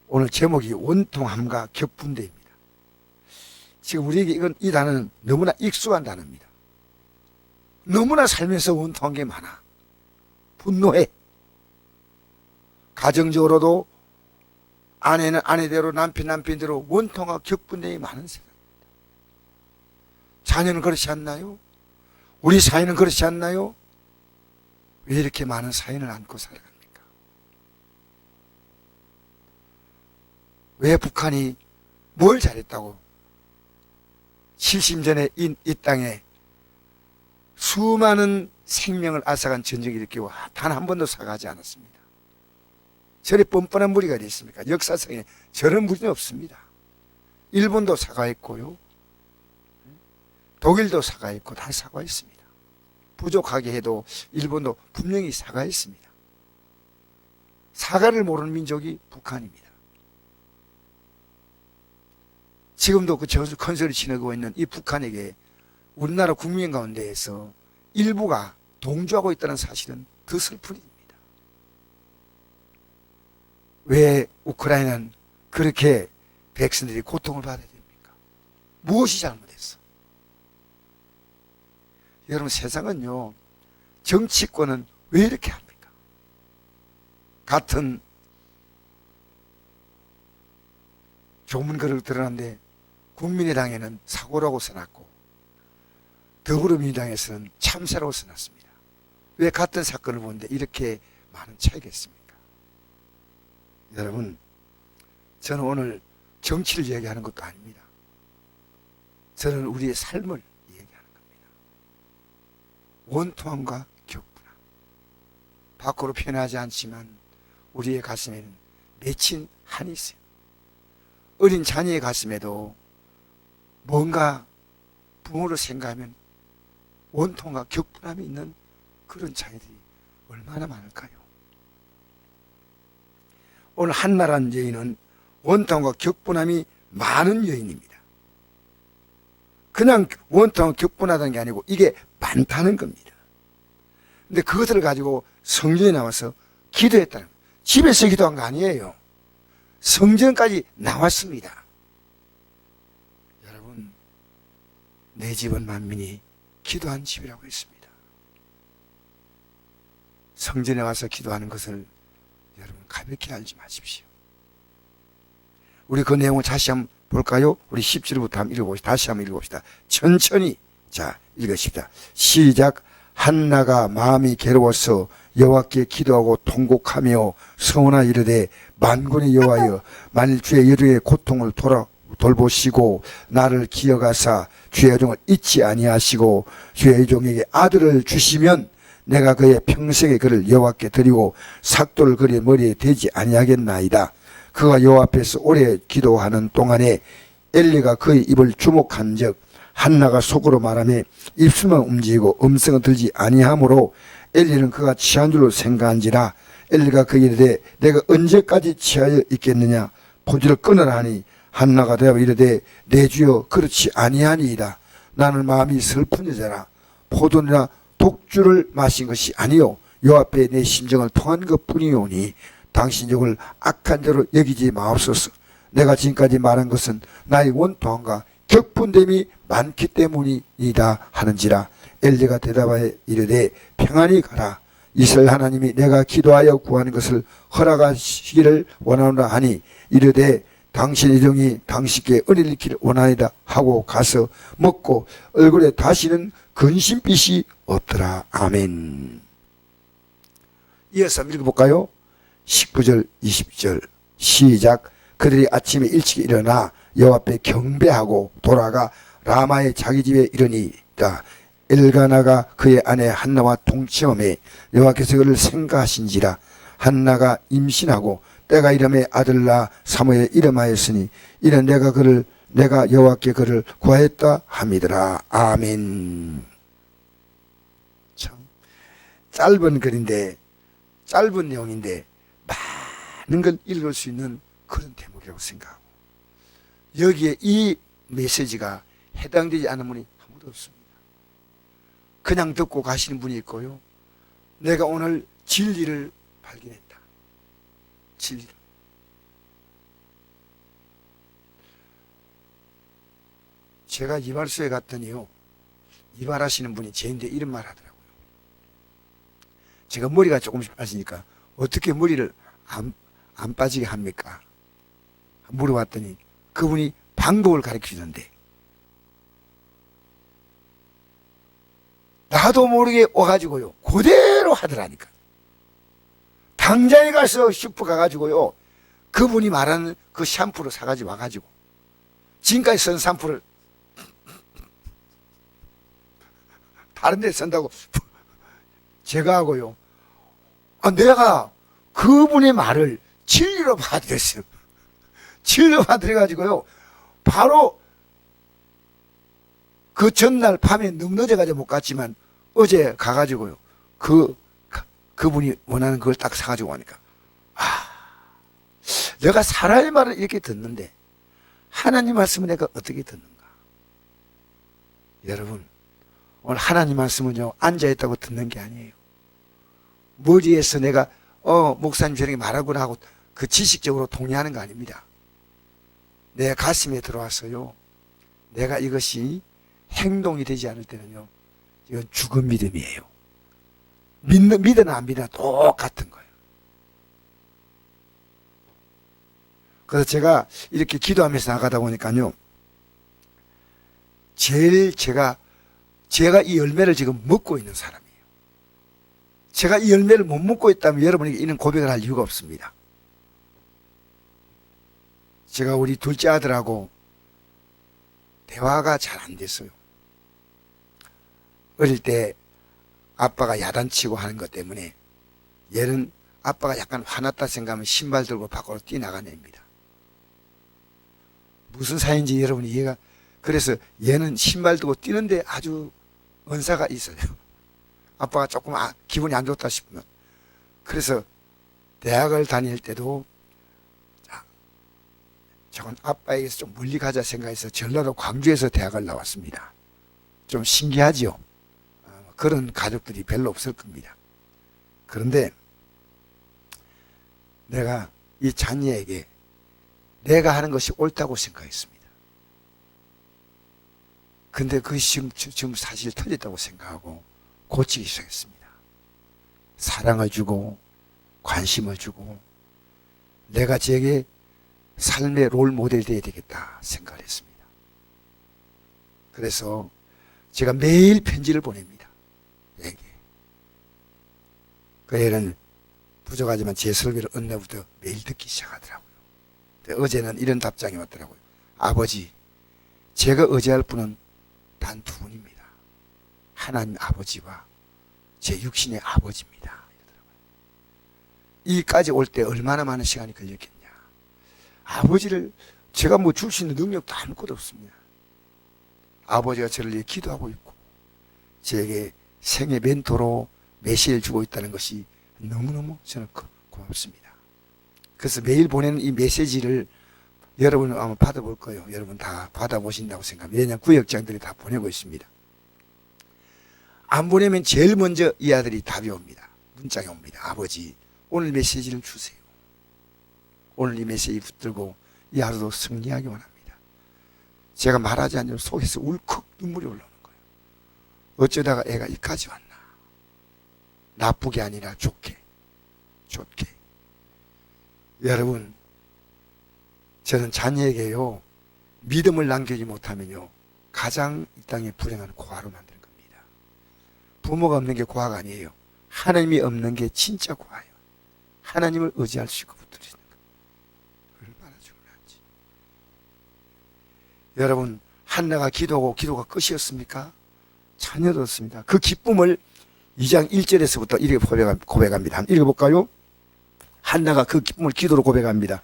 오늘 제목이 원통함과 격분대입니다. 지금 우리에게 이 단어는 너무나 익숙한 단어입니다. 너무나 살면서 원통한 게 많아. 분노해. 가정적으로도 아내는 아내대로 남편대로 원통과 격분대이 많은 세상입니다. 자녀는 그렇지 않나요? 우리 사회는 그렇지 않나요? 왜 이렇게 많은 사연을 안고 살아갑니까? 왜 북한이 뭘 잘했다고 70년에 이 땅에 수많은 생명을 앗아간 전쟁을 일으키고 단 한 번도 사과하지 않았습니다. 저리 뻔뻔한 무리가 어디 있습니까? 역사상에 저런 무리는 없습니다. 일본도 사과했고요. 독일도 사과했고 다 사과했습니다. 부족하게 해도 일본도 분명히 사과했습니다. 사과를 모르는 민족이 북한입니다. 지금도 그 컨설을 지내고 있는 이 북한에게 우리나라 국민 가운데에서 일부가 동조하고 있다는 사실은 더 슬픈 일입니다. 왜 우크라이나는 그렇게 백성들이 고통을 받아야 됩니까? 무엇이 잘못했어? 여러분, 세상은요, 정치권은 왜 이렇게 합니까? 같은 조문글을 드러났는데 국민의당에는 사고라고 써놨고 더불어민주당에서는 참사라고 써놨습니다. 왜 같은 사건을 보는데 이렇게 많은 차이가 있습니까? 여러분, 저는 오늘 정치를 이야기하는 것도 아닙니다. 저는 우리의 삶을 이야기하는 겁니다. 원통함과 격분함. 밖으로 표현하지 않지만 우리의 가슴에는 맺힌 한이 있어요. 어린 자녀의 가슴에도 뭔가 부모를 생각하면 원통과 격분함이 있는 그런 자녀들이 얼마나 많을까요? 오늘 한나라는 여인은 원통과 격분함이 많은 여인입니다. 그냥 원통과 격분하다는 게 아니고 이게 많다는 겁니다. 근데 그것을 가지고 성전에 나와서 기도했다는 거예요. 집에서 기도한 거 아니에요. 성전까지 나왔습니다. 여러분, 내 집은 만민이 기도한 집이라고 했습니다. 성전에 와서 기도하는 것을 여러분 가볍게 알지 마십시오. 우리 그 내용을 다시 한번 볼까요? 우리 10절부터 한번 읽어봅시다. 다시 한번 읽어봅시다. 천천히. 자, 읽으십시다. 시작. 한나가 마음이 괴로워서 여호와께 기도하고 통곡하며 서원하 이르되 만군의 여호와여, 만일 주의 여종의 고통을 돌보시고 나를 기억하사 주의 여종을 잊지 아니하시고 주의 여종에게 아들을 주시면 내가 그의 평생의 그를 여호와께 드리고 삭도를 그의 머리에 대지 아니하겠나이다. 그가 여호와 앞에서 오래 기도하는 동안에 엘리가 그의 입을 주목한 적 한나가 속으로 말하며 입술만 움직이고 음성은 들지 아니하므로 엘리는 그가 취한 줄로 생각한지라. 엘리가 그에게 이르되 내가 언제까지 취하여 있겠느냐, 포도를 끊으라 하니 한나가 대답하여 이르되 내 주여 그렇지 아니하니이다. 나는 마음이 슬픈 여자라. 포도나 독주를 마신 것이 아니요 요 앞에 내 심정을 통한 것뿐이오니 당신 욕을 악한 자로 여기지 마옵소서. 내가 지금까지 말한 것은 나의 원통함과 격분됨이 많기 때문이다 하는지라. 엘리가 대답하여 이르되 평안히 가라. 이스라엘 하나님이 내가 기도하여 구하는 것을 허락하시기를 원하노라 하니 이르되 당신의 종이 당신께 은혜를 잃기를 원하이다 하고 가서 먹고 얼굴에 다시는 근심빛이 없더라. 아멘. 이어서 읽어볼까요? 19절 20절 시작. 그들이 아침에 일찍 일어나 여호와 앞에 경배하고 돌아가 라마의 자기 집에 이르니라. 엘가나가 그의 아내 한나와 동침함에 여호와께서 그를 생각하신지라. 한나가 임신하고 때가 이름에 아들 낳아 사무엘에 이름하였으니 이는 내가 여호와께 그를 구하였다 함이더라. 아멘. 참 짧은 글인데, 짧은 내용인데 많은 걸 읽을 수 있는 그런 대목이라고 생각하고, 여기에 이 메시지가 해당되지 않은 분이 아무도 없습니다. 그냥 듣고 가시는 분이 있고요, 내가 오늘 진리를 발견했다. 진리를. 제가 이발소에 갔더니요, 이발하시는 분이 제인데 이런 말 하더라고요. 제가 머리가 조금씩 빠지니까 어떻게 머리를 안 빠지게 합니까? 물어봤더니 그분이 방법을 가르쳐 주는데, 나도 모르게 와가지고요, 그대로 하더라니까. 당장에 가서 슈퍼 가가지고요, 그분이 말하는 그 샴푸를 사가지고 와가지고 지금까지 쓴 샴푸를 다른 데 쓴다고 제가 하고요, 내가 그분의 말을 진리로 받아들였어요. 진리로 받아들여가지고요, 바로 그 전날 밤에 너무 늦어가지고 못 갔지만 어제 가가지고요, 그분이 원하는 그걸 딱 사가지고 오니까, 내가 사람의 말을 이렇게 듣는데 하나님 말씀은 내가 어떻게 듣는가? 여러분, 오늘 하나님 말씀은요, 앉아있다고 듣는 게 아니에요. 머리에서 내가 목사님 저렇게 말하구나 하고 그 지식적으로 동의하는 거 아닙니다. 내 가슴에 들어와서요, 내가 이것이 행동이 되지 않을 때는요, 이건 죽은 믿음이에요. 믿으나 안 믿으나 똑같은 거예요. 그래서 제가 이렇게 기도하면서 나가다 보니까요, 제일 제가 이 열매를 지금 먹고 있는 사람이에요. 제가 이 열매를 못 먹고 있다면 여러분에게 이런 고백을 할 이유가 없습니다. 제가 우리 둘째 아들하고 대화가 잘 안 됐어요. 어릴 때 아빠가 야단치고 하는 것 때문에 얘는 아빠가 약간 화났다 생각하면 신발 들고 밖으로 뛰어나간 애입니다. 무슨 사이인지 여러분이 이해가, 그래서 얘는 신발 들고 뛰는데 아주 은사가 있어요. 아빠가 조금 기분이 안 좋다 싶으면. 그래서 대학을 다닐 때도 저건 아빠에게서 좀 멀리 가자 생각해서 전라도 광주에서 대학을 나왔습니다. 좀 신기하지요. 그런 가족들이 별로 없을 겁니다. 그런데 내가 이 자녀에게 내가 하는 것이 옳다고 생각했습니다. 근데 그것이 지금 사실 틀렸다고 생각하고 고치기 시작했습니다. 사랑을 주고 관심을 주고 내가 제게 삶의 롤 모델이 되어야 되겠다 생각을 했습니다. 그래서 제가 매일 편지를 보냅니다. 얘에게. 그 애는 부족하지만 제 설교를 어느 날부터 매일 듣기 시작하더라고요. 어제는 이런 답장이 왔더라고요. 아버지, 제가 의지할 분은 단 두 분입니다. 하나님 아버지와 제 육신의 아버지입니다. 이러더라고요. 이까지 올 때 얼마나 많은 시간이 걸렸겠냐. 아버지를 제가 뭐 줄 수 있는 능력도 아무것도 없습니다. 아버지가 저를 위해 기도하고 있고 제게 생애 멘토로 메시지를 주고 있다는 것이 너무너무 저는 고맙습니다. 그래서 매일 보내는 이 메시지를 여러분은 아마 받아볼 거예요. 여러분 다 받아보신다고 생각합니다. 왜냐하면 구역장들이 다 보내고 있습니다. 안 보내면 제일 먼저 이 아들이 답이 옵니다. 문자가 옵니다. 아버지, 오늘 메시지를 주세요. 오늘 이 메시지 붙들고 이 하루도 승리하기 원합니다. 제가 말하지 않으면 속에서 울컥 눈물이 올라오는 거예요. 어쩌다가 애가 이까지 왔나. 나쁘게 아니라 좋게. 여러분, 저는 자녀에게요, 믿음을 남기지 못하면요, 가장 이 땅에 불행한 고아로 만드는 겁니다. 부모가 없는 게 고아가 아니에요. 하나님이 없는 게 진짜 고아예요. 하나님을 의지할 수 있고 붙들리는 거. 얼마나 중요한지. 여러분, 한나가 기도가 끝이었습니까? 전혀 없습니다. 그 기쁨을 2장 1절에서부터 이렇게 고백합니다. 한번 읽어볼까요? 한나가 그 기쁨을 기도로 고백합니다.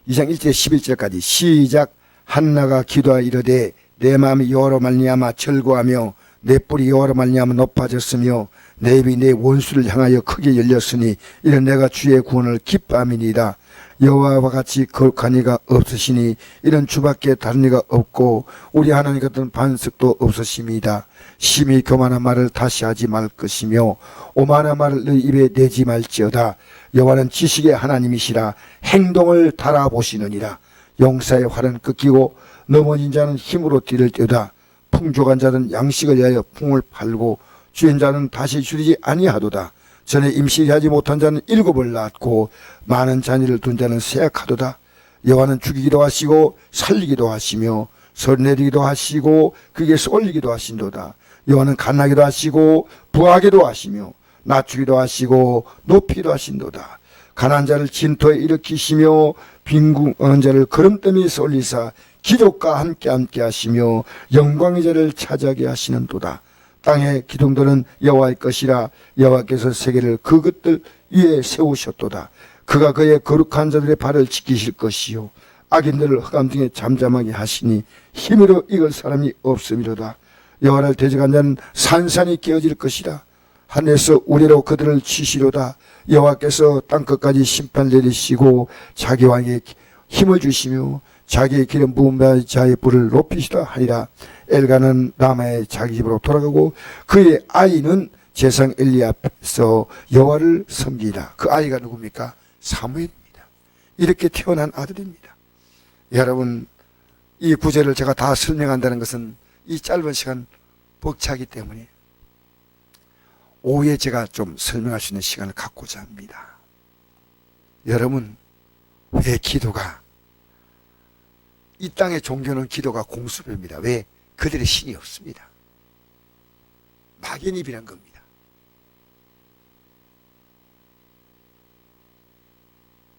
2장 1절 11절까지 시작. 한나가 기도하여 이르되 내 마음이 여호와로 말미암아 절구하며 내 뿔이 여호와로 말미암아 높아졌으며 내 입이 내 원수를 향하여 크게 열렸으니 이는 내가 주의 구원을 기뻐함이니이다. 여호와와 같이 거룩한 이가 없으시니 이런 주밖에 다른 이가 없고 우리 하나님 같은 반석도 없으심이다. 심히 교만한 말을 다시 하지 말 것이며 오만한 말을 너희 입에 내지 말지어다. 여호와는 지식의 하나님이시라 행동을 달아보시느니라. 용사의 활은 꺾이고 넘어진 자는 힘으로 뛰를 때다. 풍족한 자는 양식을 위하여 풍을 팔고 주인 자는 다시 줄이지 아니하도다. 전에 임신하지 못한 자는 7을 낳고 많은 자녀를 둔 자는 쇠약하도다. 여호와는 죽이기도 하시고 살리기도 하시며 서내리기도 하시고 그에게서 올리기도 하신도다. 여호와는 간하기도 하시고 부하기도 하시며 낮추기도 하시고 높이기도 하신도다. 가난한 자를 진토에 일으키시며 빈궁한 자를 거름더미에서 올리사 기족과 함께 하시며 영광의 자를 차지하게 하시는도다. 땅의 기둥들은 여호와의 것이라. 여호와께서 세계를 그것들 위에 세우셨도다. 그가 그의 거룩한 자들의 발을 지키실 것이요 악인들을 흑암 등에 잠잠하게 하시니 힘으로 이길 사람이 없음이로다. 여호와를 대적한 자는 산산이 깨어질 것이라. 하늘에서 우레로 그들을 치시로다. 여호와께서 땅끝까지 심판 내리시고 자기 왕에 힘을 주시며 자기의 기름 부은 자의 불을 높이시다 하리라. 엘가는 라마의 자기 집으로 돌아가고 그의 아이는 제상 엘리 앞에서 여호와를 섬기라. 그 아이가 누굽니까? 사무엘입니다. 이렇게 태어난 아들입니다. 여러분, 이 구절을 제가 다 설명한다는 것은 이 짧은 시간 벅차기 때문에 오후에 제가 좀 설명할 수 있는 시간을 갖고자 합니다. 여러분, 왜 기도가, 이 땅의 종교는 기도가 공수표입니다. 왜? 그들의 신이 없습니다. 막연히 비난 겁니다.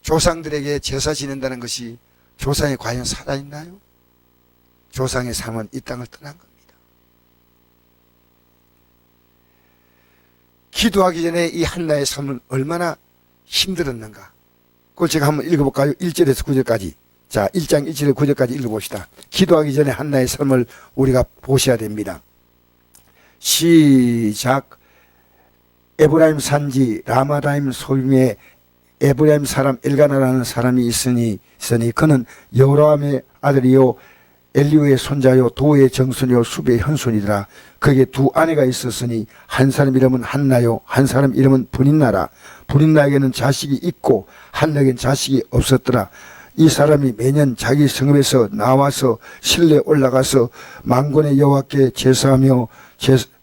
조상들에게 제사 지낸다는 것이 조상이 과연 살아있나요? 조상의 삶은 이 땅을 떠난 겁니다. 기도하기 전에 이 한나의 삶은 얼마나 힘들었는가. 그걸 제가 한번 읽어볼까요? 1절에서 9절까지. 자, 1장 1절에서 9절까지 읽어봅시다. 기도하기 전에 한나의 삶을 우리가 보셔야 됩니다. 시작. 에브라임 산지 라마다임 소임에 에브라임 사람 엘가나라는 사람이 있으니 그는 여로함의 아들이요 엘리우의 손자요 도의 정손이요 수베의 현손이더라. 그에게 두 아내가 있었으니 한 사람 이름은 한나요 한 사람 이름은 브닌나라. 브닌나에게는 자식이 있고 한나에게는 자식이 없었더라. 이 사람이 매년 자기 성읍에서 나와서 실내에 올라가서 만군의 여호와께 제사하며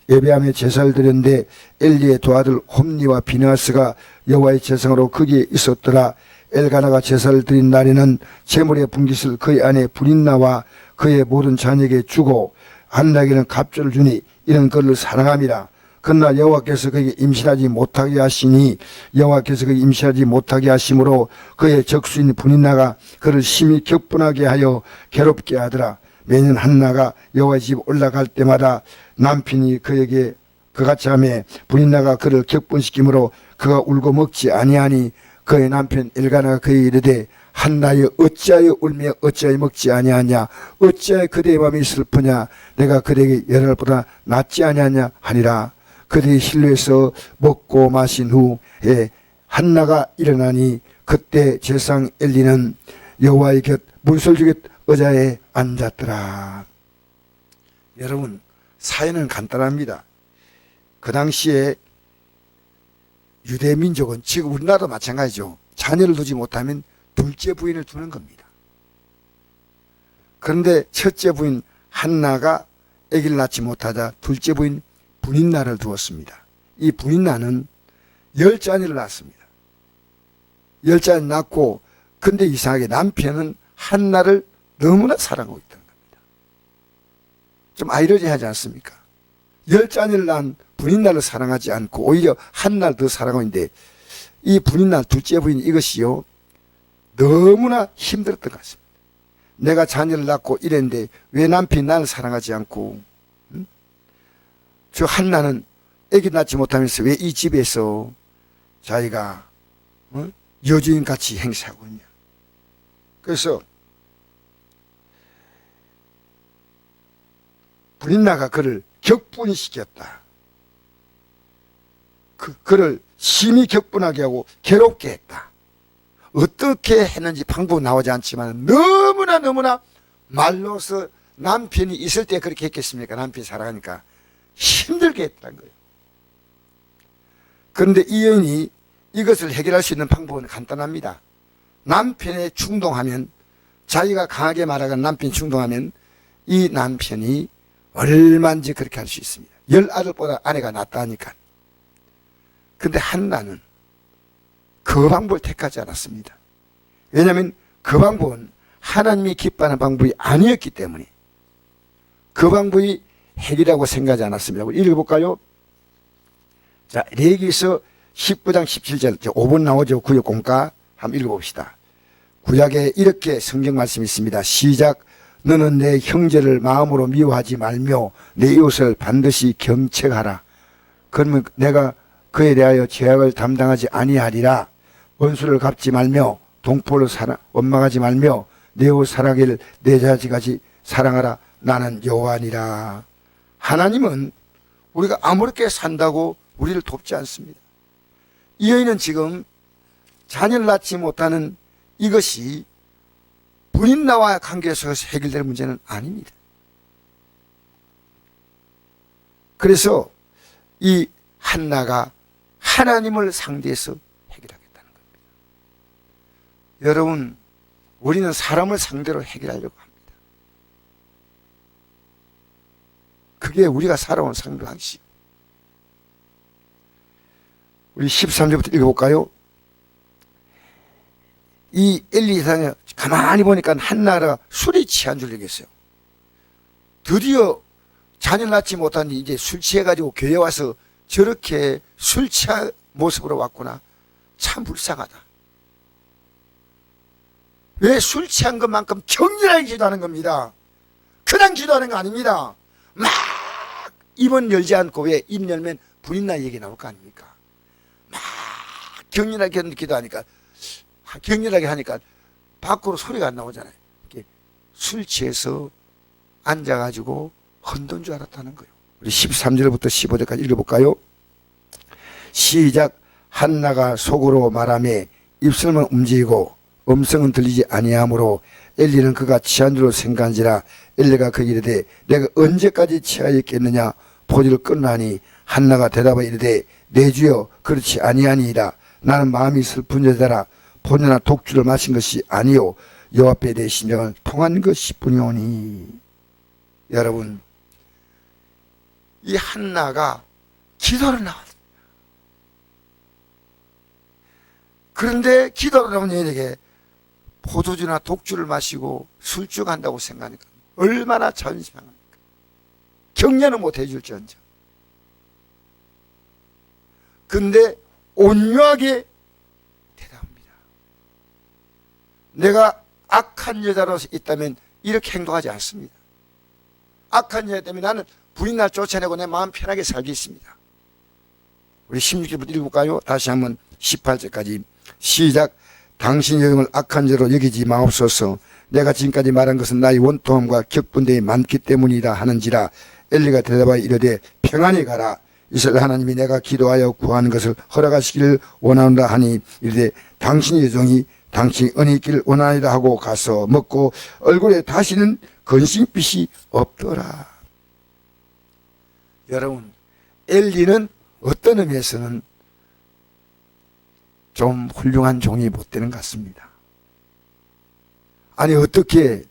예배하며 제사를 드렸는데 엘리의 두 아들 홈니와 비느하스가 여호와의 제사장으로 거기에 있었더라. 엘가나가 제사를 드린 날에는 제물의 분깃을 그의 아내 브린나와 그의 모든 자녀에게 주고 한나에게는 갑절을 주니 이는 그를 사랑함이라. 그러나 여호와께서 그에게 임신하지 못하게 하시니 여호와께서 그에게 임신하지 못하게 하심으로 그의 적수인 브린나가 그를 심히 격분하게 하여 괴롭게 하더라. 매년 한나가 여호와의 집 올라갈 때마다 남편이 그에게 그같이 하며 브린나가 그를 격분시키므로 그가 울고 먹지 아니하니 그의 남편 엘가나가 그에게 이르되 한나여 어찌하여 울며 어찌하여 먹지 아니하냐. 어찌하여 그대의 마음이 슬프냐. 내가 그대에게 열날보다 낫지 아니하냐 하니라. 그들이 실로에서 먹고 마신 후에 한나가 일어나니 그때 제사장 엘리는 여호와의 곁 문설주 곁 의자에 앉았더라. 여러분, 사연은 간단합니다. 그 당시에 유대 민족은 지금 우리나라도 마찬가지죠. 자녀를 두지 못하면 둘째 부인을 두는 겁니다. 그런데 첫째 부인 한나가 아기를 낳지 못하자 둘째 부인 브닌나를 두었습니다. 이 브닌나는 10자녀를 낳았습니다. 10자녀 낳고, 근데 이상하게 남편은 한나를 너무나 사랑하고 있다는 겁니다. 좀 아이러니하지 않습니까? 10자녀를 낳은 브닌나를 사랑하지 않고 오히려 한나를 더 사랑하고 있는데, 이 브닌나 둘째 부인 이것이요 너무나 힘들었던 것 같습니다. 내가 자녀를 낳고 이랬는데 왜 남편이 나를 사랑하지 않고, 저 한나는 아기 낳지 못하면서 왜 이 집에서 자기가 여주인같이 행세하고 있냐. 그래서 브린나가 그를 격분시켰다. 그를 심히 격분하게 하고 괴롭게 했다. 어떻게 했는지 방법은 나오지 않지만 너무나 말로서 남편이 있을 때 그렇게 했겠습니까? 남편이 사랑하니까 힘들게 했다는 거예요. 그런데 이 여인이 이것을 해결할 수 있는 방법은 간단합니다. 남편에 충동하면, 자기가 강하게 말하건 남편이 충동하면 이 남편이 얼마든지 그렇게 할 수 있습니다. 10아들보다 아내가 낫다니까. 근데 한나는 그 방법을 택하지 않았습니다. 왜냐하면 그 방법은 하나님이 기뻐하는 방법이 아니었기 때문에 그 방법이 핵이라고 생각하지 않았습니다. 우리 읽어볼까요? 자, 레위기서 19장 17절 5번 나오죠. 구약 공과 한번 읽어봅시다. 구약에 이렇게 성경 말씀이 있습니다. 시작. 너는 내 형제를 마음으로 미워하지 말며 내 이웃을 반드시 경책하라. 그러면 내가 그에 대하여 죄악을 담당하지 아니하리라. 원수를 갚지 말며 동포를 원망하지 말며 내 이웃 사랑하기를 내 자식까지 사랑하라. 나는 여호와니라. 하나님은 우리가 아무렇게 산다고 우리를 돕지 않습니다. 이 여인은 지금 자녀를 낳지 못하는 이것이 부인나와 관계에서 해결될 문제는 아닙니다. 그래서 이 한나가 하나님을 상대해서 해결하겠다는 겁니다. 여러분, 우리는 사람을 상대로 해결하려고 합니다. 그게 우리가 살아온 상대 방식. 우리 13절부터 읽어볼까요? 이 엘리 사장이 가만히 보니까 한나가 술이 취한 줄 알겠어요. 드디어 자녀 낳지 못한 이제 술 취해가지고 교회 와서 저렇게 술 취한 모습으로 왔구나. 참 불쌍하다. 왜 술 취한 것만큼 격렬하게 기도하는 겁니다. 그냥 기도하는 거 아닙니다. 막 입은 열지 않고, 왜 입 열면 불인나 얘기 나올 거 아닙니까? 막 격렬하게 기도하니까, 격렬하게 하니까 밖으로 소리가 안 나오잖아요. 이렇게 술 취해서 앉아가지고 헌돈 줄 알았다는 거예요. 우리 13절부터 15절까지 읽어볼까요? 시작. 한나가 속으로 말하며 입술만 움직이고 음성은 들리지 아니하므로 엘리는 그가 취한 줄로 생각한지라. 엘리가 그에게 이르되 내가 언제까지 취하여 있겠느냐. 포도를 끊나니 한나가 대답하여 이르되 내 주여 그렇지 아니하니이다. 나는 마음이 슬픈 여자라. 포도나 독주를 마신 것이 아니요 여호와 앞에 내 심령을 통한 것이 뿐이오니. 여러분, 이 한나가 기도를 나왔습니다. 그런데 기도를 나온 여인에게 포도주나 독주를 마시고 술주한다고 생각하니까 얼마나 자존심합니까? 격려는 못 해줄지언정. 근데 온유하게 대답합니다. 내가 악한 여자로서 있다면 이렇게 행동하지 않습니다. 악한 여자 때문에 나는 불이 날 쫓아내고 내 마음 편하게 살겠습니다. 우리 16절부터 읽을까요? 다시 한번 18절까지 시작. 당신 여인을 악한 죄로 여기지 마옵소서. 내가 지금까지 말한 것은 나의 원통함과 격분됨이 많기 때문이다 하는지라. 엘리가 대답하여 이르되 평안히 가라. 이스라엘 하나님이 내가 기도하여 구하는 것을 허락하시기를 원하노라 하니 이르되 당신의 여종이 당신이 은혜 있기를 원하리라 하고 가서 먹고 얼굴에 다시는 건심빛이 없더라. 여러분, 엘리는 어떤 의미에서는 좀 훌륭한 종이 못 되는 것 같습니다. 아니, 어떻게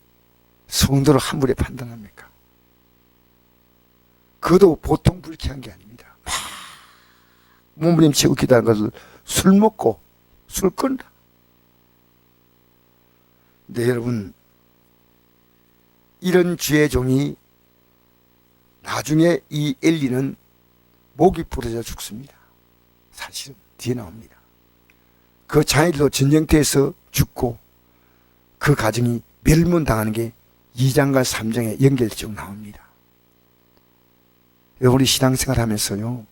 성도를 함부로 판단합니까? 그도 보통 불쾌한 게 아닙니다. 막 몸부림치고 기도하는 것을 술 먹고 술 끊다. 근데 여러분, 이런 주의 종이 나중에 이 엘리는 목이 부러져 죽습니다. 사실은 뒤에 나옵니다. 그 자녀들도 전쟁터에서 죽고 그 가정이 멸문당하는 게 2장과 3장에 연결적 나옵니다. 우리 신앙생활 하면서요,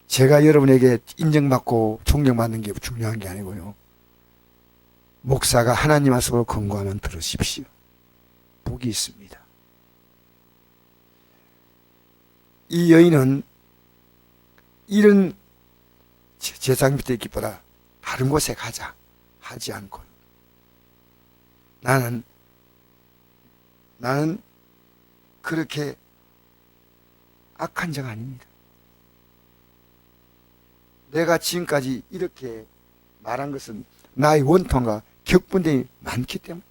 제가 여러분에게 인정받고 존경받는 게 중요한 게 아니고요, 목사가 하나님 말씀으로 권고하면 들으십시오. 복이 있습니다. 이 여인은 이런 제상 밑에 있기보다 다른 곳에 가자 하지 않고, 나는 그렇게 악한 자가 아닙니다. 내가 지금까지 이렇게 말한 것은 나의 원통과 격분됨이 많기 때문입니다.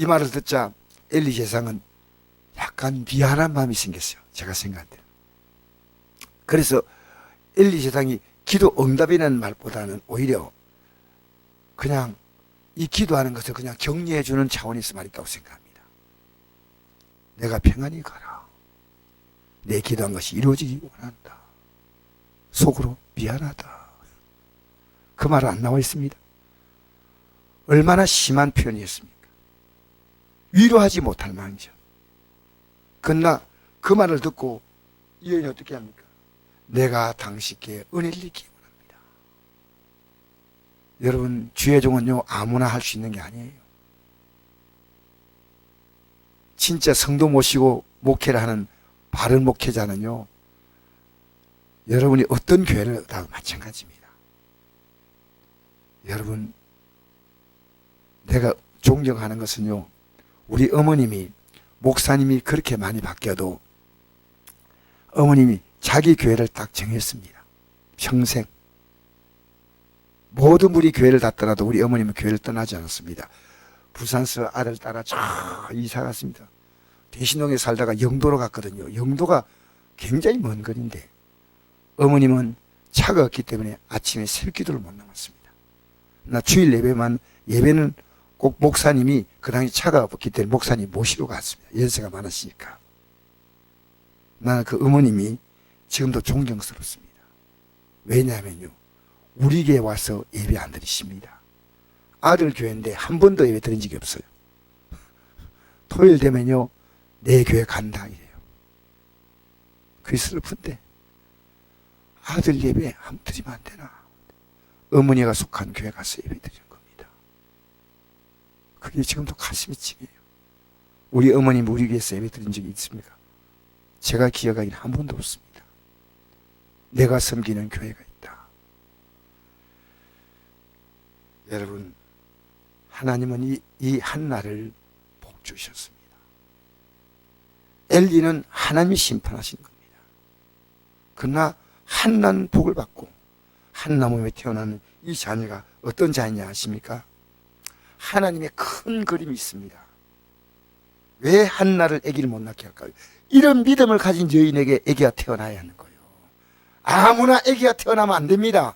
이 말을 듣자 엘리 제사장은 약간 미안한 마음이 생겼어요. 제가 생각할 때. 그래서 엘리 제사장이 기도 응답이라는 말보다는 오히려 그냥 이 기도하는 것을 그냥 격려해 주는 차원에서 말했다고 생각합니다. 내가 평안히 가라. 내 기도한 것이 이루어지기 원한다. 속으로 미안하다. 그 말은 안 나와 있습니다. 얼마나 심한 표현이었습니까? 위로하지 못할 망이죠. 그러나 그 말을 듣고 이 여인이 어떻게 합니까? 내가 당신께 은혜를 입기 원합니다. 여러분, 주의 종은요 아무나 할 수 있는 게 아니에요. 진짜 성도 모시고 목회를 하는 바른 목회자는요, 여러분이 어떤 교회를 다 마찬가지입니다. 여러분, 내가 존경하는 것은요, 우리 어머님이 목사님이 그렇게 많이 바뀌어도 어머님이 자기 교회를 딱 정했습니다. 평생. 모든 분이 교회를 다 떠나도 우리 어머님은 교회를 떠나지 않았습니다. 부산서 아들 따라 저 이사 갔습니다. 대신동에 살다가 영도로 갔거든요. 영도가 굉장히 먼 거리인데 어머님은 차가 없기 때문에 아침에 새벽기도를 못 나왔습니다. 나 주일 예배는 꼭 목사님이 그 당시 차가 없기 때문에 목사님 모시러 갔습니다. 연세가 많으시니까. 나는 그 어머님이 지금도 존경스럽습니다. 왜냐하면요, 우리 교회 와서 예배 안 드리십니다. 아들 교회인데 한 번도 예배 드린 적이 없어요. 토요일 되면요, 내 교회 간다 이래요. 그게 슬픈데 아들 예배 한 번 드리면 안 되나? 어머니가 속한 교회 가서 예배 드리는 겁니다. 그게 지금도 가슴이 찡해요. 우리 어머님 우리 교회에서 예배 드린 적이 있습니까? 제가 기억하기는 한 번도 없습니다. 내가 섬기는 교회가 있다. 여러분, 하나님은 이 한나를 복 주셨습니다. 엘리는 하나님이 심판하신 겁니다. 그러나 한나는 복을 받고 한나 몸에 태어나는 이 자녀가 어떤 자녀냐 아십니까? 하나님의 큰 그림이 있습니다. 왜 한나를 아기를 못 낳게 할까요? 이런 믿음을 가진 여인에게 아기가 태어나야 하는 거예요. 아무나 아기가 태어나면 안 됩니다.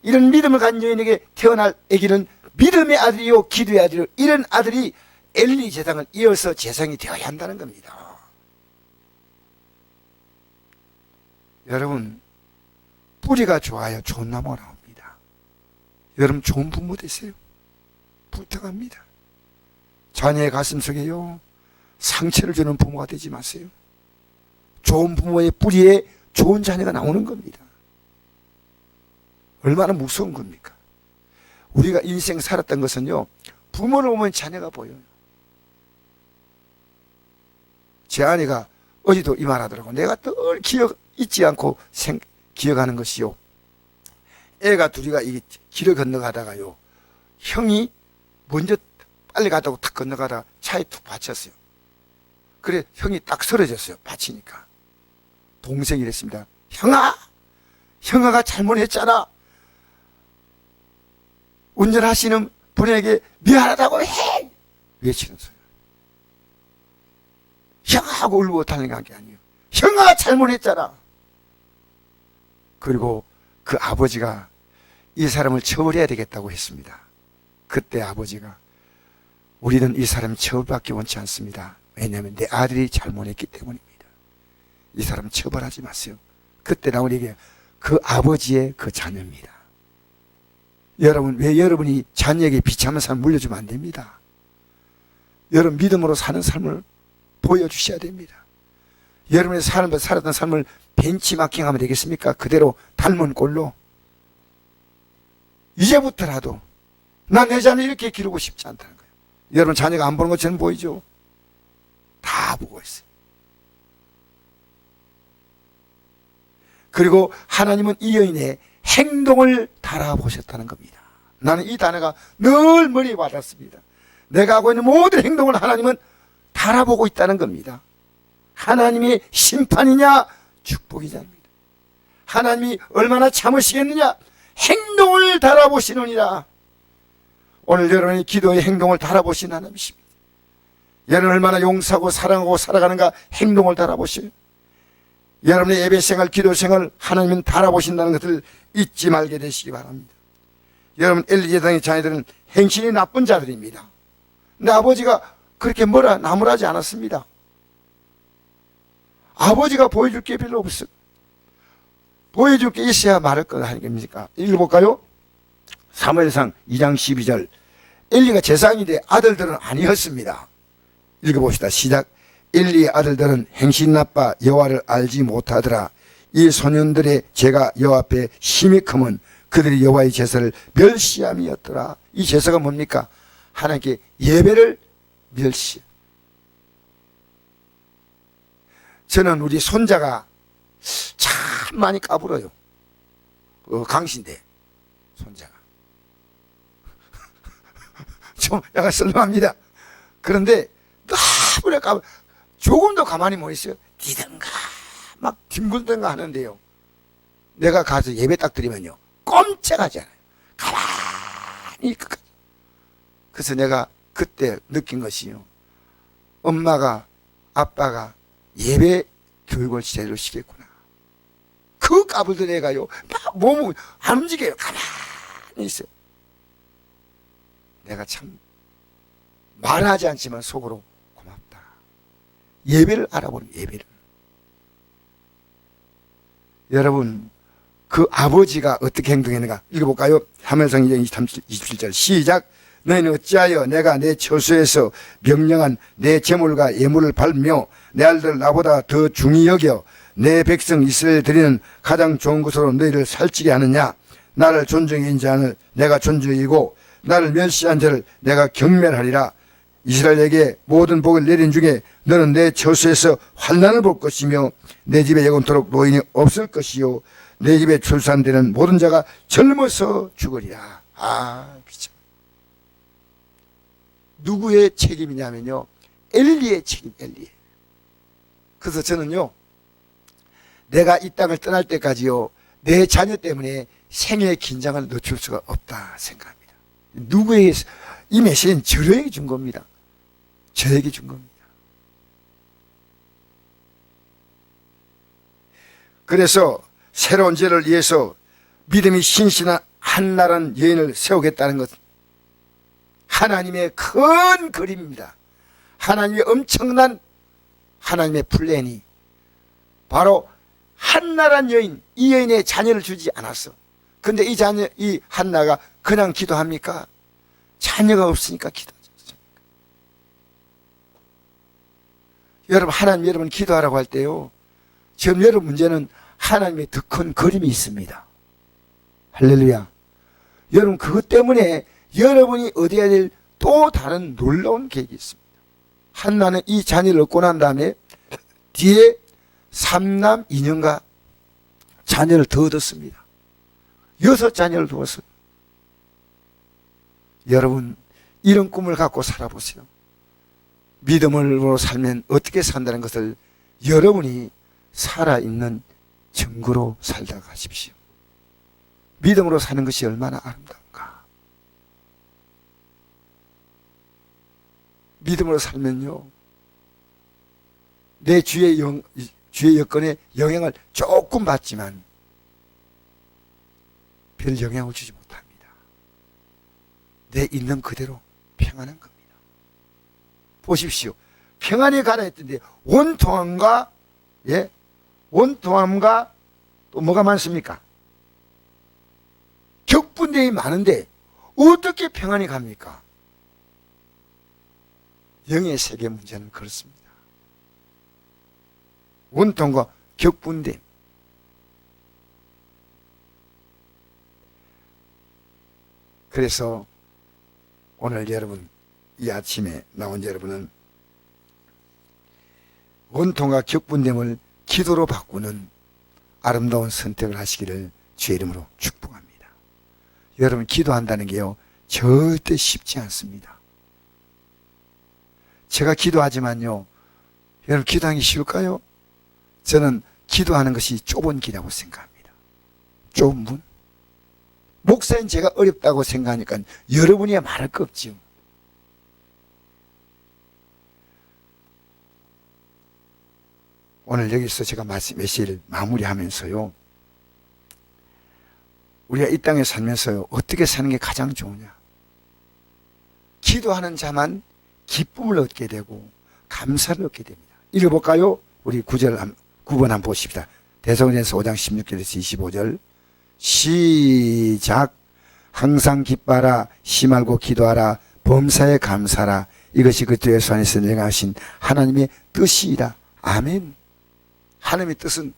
이런 믿음을 가진 여인에게 태어날 아기는 믿음의 아들이요 기도의 아들이요, 이런 아들이 엘리 제사장을 이어서 제사장이 되어야 한다는 겁니다. 여러분, 뿌리가 좋아야 좋은 나무가 나옵니다. 여러분, 좋은 부모 되세요. 부탁합니다. 자녀의 가슴속에요 상처를 주는 부모가 되지 마세요. 좋은 부모의 뿌리에 좋은 자녀가 나오는 겁니다. 얼마나 무서운 겁니까? 우리가 인생 살았던 것은요, 부모를 보면 자녀가 보여요. 제 아내가 어제도 이 말 하더라고. 내가 늘 잊지 않고 기억하는 것이요, 애가 둘이가 이 길을 건너가다가요, 형이 먼저 빨리 가다고 탁 건너가다가 차에 툭 받쳤어요. 그래 형이 딱 쓰러졌어요. 받치니까 동생이 이랬습니다. 형아가 잘못했잖아. 운전하시는 분에게 미안하다고 해! 외치는 소리. 형아하고 울고 달려간 게 아니에요. 형아가 잘못했잖아. 그리고 그 아버지가 이 사람을 처벌해야 되겠다고 했습니다. 그때 아버지가, 우리는 이 사람 처벌받기 원치 않습니다. 왜냐하면 내 아들이 잘못했기 때문입니다. 이 사람 처벌하지 마세요. 그때 나온 얘기가 그 아버지의 그 자녀입니다. 여러분, 왜 여러분이 자녀에게 비참한 삶을 물려주면 안 됩니다. 여러분, 믿음으로 사는 삶을 보여주셔야 됩니다. 여러분의 살았던 삶을 벤치마킹하면 되겠습니까? 그대로 닮은 꼴로. 이제부터라도 나 내 자녀 이렇게 기르고 싶지 않다는 거예요. 여러분, 자녀가 안 보는 것처럼 보이죠? 다 보고 있어요. 그리고 하나님은 이 여인의 행동을 달아보셨다는 겁니다. 나는 이 단어가 늘 머리에 와닿습니다. 내가 하고 있는 모든 행동을 하나님은 달아보고 있다는 겁니다. 하나님의 심판이냐 축복이냐입니다. 하나님이 얼마나 참으시겠느냐, 행동을 달아보시느니라. 오늘 여러분의 기도의 행동을 달아보신 하나님이십니다. 여러분 얼마나 용서하고 사랑하고 살아가는가 행동을 달아보시오. 여러분의 예배생활, 기도생활 하나님은 달아보신다는 것을 잊지 말게 되시기 바랍니다. 여러분 엘리 제사장의 자녀들은 행실이 나쁜 자들입니다. 근데 아버지가 그렇게 나무라지 않았습니다. 아버지가 보여줄 게 별로 없어. 보여줄 게 있어야 말할 거 아니겠습니까? 읽어볼까요? 사무엘상 2장 12절. 엘리가 제사장인데 아들들은 아니었습니다. 읽어봅시다. 시작. 엘리의 아들들은 행신 나빠 여호와를 알지 못하더라. 이 소년들의 죄가 여호와 앞에 심히 크면 그들이 여호와의 제사를 멸시함이었더라. 이 제사가 뭡니까? 하나님께 예배를 멸시. 저는 우리 손자가 참 많이 까불어요. 강신대 손자가 좀 약간 썰렁합니다. 그런데 너무나 조금도 가만히 못 있어요. 디든가 막 뒹굴든가 하는데요, 내가 가서 예배 딱 드리면요 꼼짝하지 않아요. 가만히 끝까지. 그래서 내가 그때 느낀 것이요, 엄마가 아빠가 예배 교육을 제대로 시켰구나. 그 까불던 애가요 막 몸을 안 움직여요. 가만히 있어요. 내가 참 말하지 않지만 속으로 고맙다. 예배를 알아보는 예배를. 여러분 그 아버지가 어떻게 행동했는가 읽어볼까요? 사무엘상 2장 27절 시작. 너희는 어찌하여 내가 내 처소에서 명령한 내 제물과 예물을 밟으며 내 아들들 나보다 더 중히 여겨 내 백성 이스라엘 드리는 가장 좋은 것으로 너희를 살찌게 하느냐? 나를 존중한 자를 내가 존중이고 나를 멸시한 자를 내가 경멸하리라. 이스라엘에게 모든 복을 내린 중에 너는 내 처소에서 환난을 볼 것이며 내 집에 영원토록 노인이 없을 것이요 내 집에 출산되는 모든 자가 젊어서 죽으리라. 그쵸. 누구의 책임이냐면요, 엘리의 책임. 엘리. 그래서 저는요, 내가 이 땅을 떠날 때까지요 내 자녀 때문에 생애의 긴장을 늦출 수가 없다 생각합니다. 누구에게, 이 메시지는 저에게 준 겁니다. 저에게 준 겁니다. 그래서 새로운 죄를 위해서 믿음이 신실한 한나라는 여인을 세우겠다는 것, 하나님의 큰 그림입니다. 하나님의 엄청난 하나님의 플랜이 바로 한나란 여인, 이 여인의 자녀를 주지 않았어. 근데 이 자녀, 이 한나가 그냥 기도합니까? 자녀가 없으니까 기도하지 않습니까? 여러분, 하나님 여러분 기도하라고 할 때요, 지금 여러분 문제는 하나님의 더 큰 그림이 있습니다. 할렐루야. 여러분 그것 때문에 여러분이 얻어야 될 또 다른 놀라운 계획이 있습니다. 한나는 이 자녀를 얻고 난 다음에 뒤에 3남 2년가 자녀를 더 얻었습니다. 6자녀를 두었어요. 여러분 이런 꿈을 갖고 살아보세요. 믿음으로 살면 어떻게 산다는 것을 여러분이 살아있는 증거로 살다 가십시오. 믿음으로 사는 것이 얼마나 아름다운가. 믿음으로 살면요, 내 주의 여건에 영향을 조금 받지만 별 영향을 주지 못합니다. 내 있는 그대로 평안한 겁니다. 보십시오. 평안에 가라 했던데 원통함과 원통함과 또 뭐가 많습니까? 격분대이 많은데 어떻게 평안이 갑니까? 영의 세계 문제는 그렇습니다. 원통과 격분됨. 그래서 오늘 여러분, 이 아침에 나온 여러분은 원통과 격분됨을 기도로 바꾸는 아름다운 선택을 하시기를 주의 이름으로 축복합니다. 여러분 기도한다는 게요 절대 쉽지 않습니다. 제가 기도하지만요, 여러분 기도하기 쉬울까요? 저는 기도하는 것이 좁은 길이라고 생각합니다. 좁은 문, 목사인 제가 어렵다고 생각하니까 여러분이야 말할 거 없지요. 오늘 여기서 제가 메시지를 마무리하면서요, 우리가 이 땅에 살면서요, 어떻게 사는 게 가장 좋으냐? 기도하는 자만 기쁨을 얻게 되고 감사를 얻게 됩니다. 읽어볼까요? 우리 9번 한번 보십시다. 대사로전서 5장 16절에서 25절. 시작. 항상 기뻐하라, 쉬말고 기도하라, 범사에 감사하라. 이것이 그리스도 예수 안에서 내가하신 하나님의 뜻이라. 아멘. 하나님의 뜻은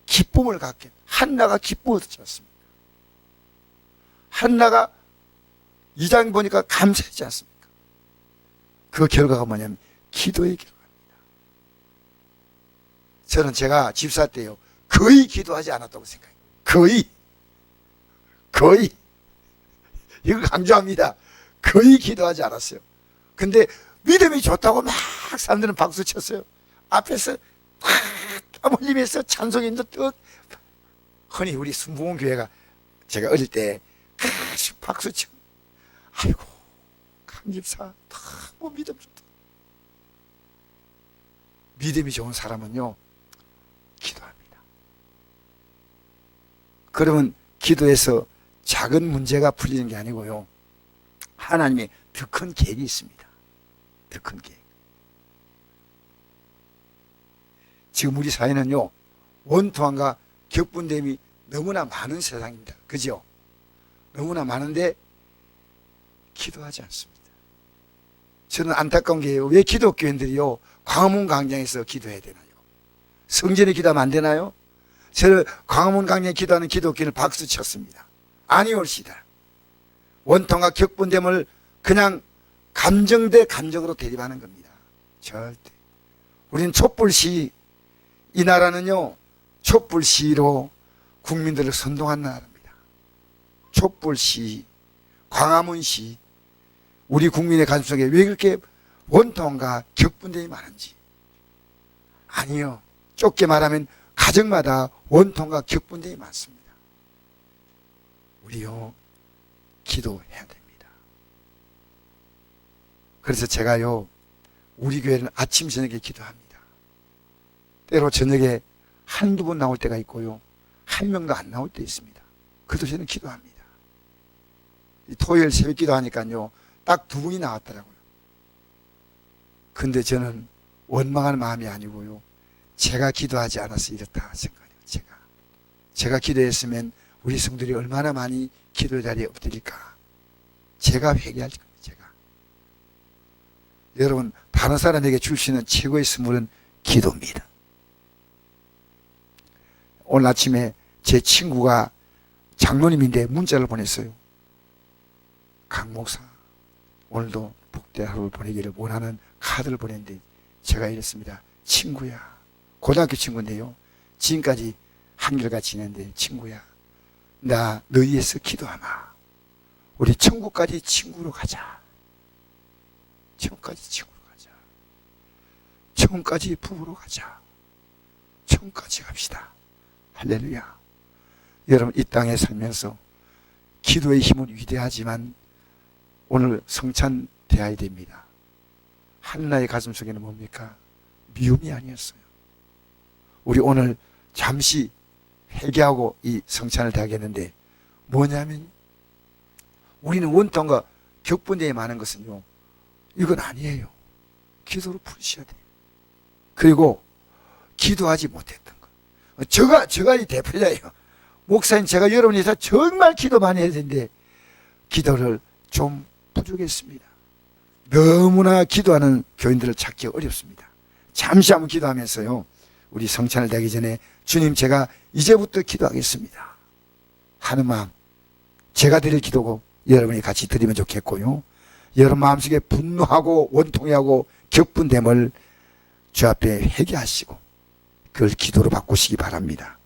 기쁨을 갖게. 한나가 기쁨을 얻지 않습니까? 한나가 2장 보니까 감사하지 않습니까? 그 결과가 뭐냐면 기도의 결과입니다. 저는 제가 집사 때요, 거의 기도하지 않았다고 생각해요. 거의. 이걸 강조합니다. 거의 기도하지 않았어요. 근데 믿음이 좋다고 막 사람들은 박수 쳤어요. 앞에서 땀 흘리면서 찬송인도 또 흔히 우리 순복음 교회가 제가 어릴 때 박수 치고, 아이고 강집사 너무 믿음 좋다. 믿음이 좋은 사람은요 기도합니다. 그러면 기도에서 작은 문제가 풀리는 게 아니고요, 하나님의 더 큰 계획이 있습니다. 더 큰 계획. 지금 우리 사회는요, 원통함과 격분됨이 너무나 많은 세상입니다. 그죠? 너무나 많은데 기도하지 않습니다. 저는 안타까운 게요, 왜 기독교인들이요 광화문 광장에서 기도해야 되나요? 성전에 기도하면 안 되나요? 저는 광화문 광장에 기도하는 기독교인을 박수 쳤습니다. 아니올시다. 원통과 격분됨을 그냥 감정 대 감정으로 대립하는 겁니다. 절대. 우리는 촛불시, 이 나라는요 촛불시로 국민들을 선동한 나라입니다. 촛불시, 광화문시, 우리 국민의 가슴 속에 왜 그렇게 원통과 격분됨이 많은지. 아니요, 좁게 말하면 가정마다 원통과 격분됨이 많습니다. 우리요 기도해야 됩니다. 그래서 제가요 우리 교회는 아침 저녁에 기도합니다. 때로 저녁에 한두 번 나올 때가 있고요, 한 명도 안 나올 때 있습니다. 그래도 저는 기도합니다. 토요일 새벽 기도하니까요 딱 두 분이 나왔더라고요. 근데 저는 원망하는 마음이 아니고요, 제가 기도하지 않아서 이렇다 생각해요. 제가 기도했으면 우리 성도들이 얼마나 많이 기도 자리에 엎드릴까. 제가 회개할 겁니다. 여러분, 다른 사람에게 줄 수 있는 최고의 선물은 기도입니다. 오늘 아침에 제 친구가 장로님인데 문자를 보냈어요. 강 목사, 오늘도 복된 하루를 보내기를 원하는 카드를 보냈는데 제가 이랬습니다. 친구야, 고등학교 친구인데요, 지금까지 한결같이 지냈는데, 친구야, 나 너희 위해서 기도하마. 우리 천국까지 친구로 가자. 천국까지 친구로 가자. 천국까지 부부로 가자. 천국까지 갑시다. 할렐루야. 여러분, 이 땅에 살면서 기도의 힘은 위대하지만 오늘 성찬되어야 됩니다. 한나의 가슴 속에는 뭡니까? 미움이 아니었어요. 우리 오늘 잠시 회개하고 이 성찬을 대하겠는데, 뭐냐면 우리는 원통과 격분됨이 많은 것은요, 이건 아니에요. 기도로 푸셔야 돼요. 그리고 기도하지 못했던 것, 제가 이 대표자예요. 목사님, 제가 여러분이 다 정말 기도 많이 해야 되는데 기도를 좀 부족했습니다. 너무나 기도하는 교인들을 찾기 어렵습니다. 잠시 한번 기도하면서요, 우리 성찬을 대기 전에 주님, 제가 이제부터 기도하겠습니다 하는 마음, 제가 드릴 기도고 여러분이 같이 드리면 좋겠고요, 여러분 마음속에 분노하고 원통해하고 격분됨을 주 앞에 회개하시고 그걸 기도로 바꾸시기 바랍니다.